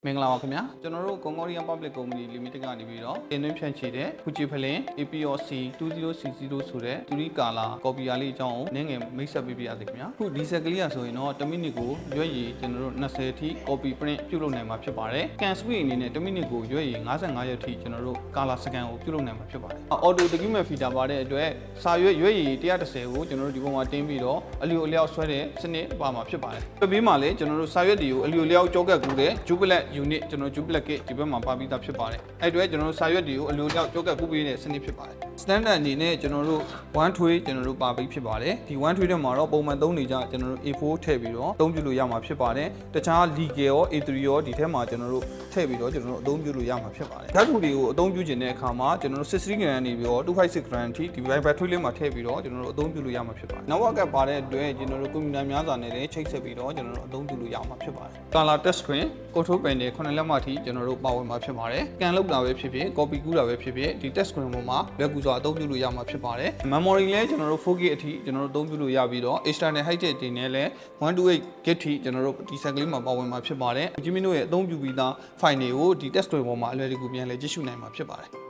မင်္ဂလာပါခင်ဗျာကျွန်တော်တို့ Congorian Public Company Limited ကနေပြီးတော့တင်သွင်းဖြန့်ချီတဲ့ Fujifilm APOC 20C0 ဆိုတဲ့တူရီကာလာကော်ပီယာလေးအကြောင်းကိုနည်းငယ်မိတ်ဆက်ပေးပြရစေခင်ဗျာအခုဒီဆက်ကလေးရဆိုရင်တော့1မိနစ်ကိုရွက်ရည်ကျွန်တော်တို့20အထိ copy print ပြုလုပ်နိုင်မှာဖြစ်ပါတယ် Scan speed အနေနဲ့1မိနစ်ကိုရွက်ရည်55ရက်အထိကျွန်တော်တို့ကာလာ scan ကိုပြုလုပ်နိုင်မှာဖြစ်ပါတယ် Auto document feature ပါတဲ့အတွက်စာရွက်ရွက်ရည်130ကိုကျွန်တော်တို့ဒီပုံမှာတင်းပြီးတော့အလျိုအလျောက်ဆွဲတဲ့စနစ်ပါမှာဖြစ်ပါတယ်ပြပေးမှာလေကျွန်တော်တို့စာရွက်တွေကိုအလျိုအလျောက်ကြောကတ်ကူးတဲ့ Jubilant unit ကျွန်တော် Jubilant kit ဒီဘက်မှာပါပြီးသားဖြစ်ပါတယ်အဲ့အတွက်ကျွန်တော်တို့စာရွက်တွေကိုအလိုလျောက်ကြောကတ်ကူးပေးတဲ့စနစ်ဖြစ်ပါတယ် standard အနေနဲ့ကျွန်တော်တို့1 tray ကျွန်တော်တို့ပါပြီးဖြစ်ပါတယ်ဒီ1 tray ထဲမှာတော့ပုံမှန်သုံးနေကြကျွန်တော်တို့ A4 ထည့်ပြီးတော့အသုံးပြုလို့ရမှာဖြစ်ပါတယ်တခြား legal ရော A3 ရောဒီထဲမှာကျွန်တော်တို့ထည့်ပြီးတော့ကျွန်တော်တို့အသုံးပြုလို့ရမှာဖြစ်ပါတယ်ဓာတ်ထုတွေကိုအသုံးပြုခြင်းတဲ့အခါမှာကျွန်တော်တို့63 gram နေပြီးတော့256 gram အထိဒီ battery လေးမှာထည့်ပြီးတော့ကျွန်တော်တို့အသုံးပြုလို့ရမှာဖြစ်ပါတယ်နောက်ဝက်ကပါတဲ့အတွက်ကျွန်တော်တို့ကွန်ပျူတာများစွာနဲ့လည်းချိတ်ဆက်ပြီးတော့ကျွန်တော်တို့အသုံးပြုလို့ရမှာဖြစ်ပါတယ် color touch screen control panel 9လက်မှတ်အထိကျွန်တော်တို့ပါဝင်မှာဖြစ်ပါတယ်။ scan လုပ်တာပဲဖြစ်ဖြစ် copy ကူးတာပဲဖြစ်ဖြစ်ဒီ touch screen ပေါ်မှာလွယ်ကူစွာအသုံးပြုလို့ရမှာဖြစ်ပါတယ်။ memory လည်းကျွန်တော်တို့ 4GB အထိကျွန်တော်တို့အသုံးပြုလို့ရပြီးတော့ external hard disk တွေနဲ့လည်း128GB အထိကျွန်တော်တို့ဒီ set ကလေးမှာပါဝင်မှာဖြစ်ပါတယ်။ Jimmy တို့ရဲ့အသုံးပြုပြီးသား file တွေကိုဒီ touch screen ပေါ်မှာအလွယ်တကူပြန်လည်ကြည့်ရှုနိုင်မှာဖြစ်ပါတယ်။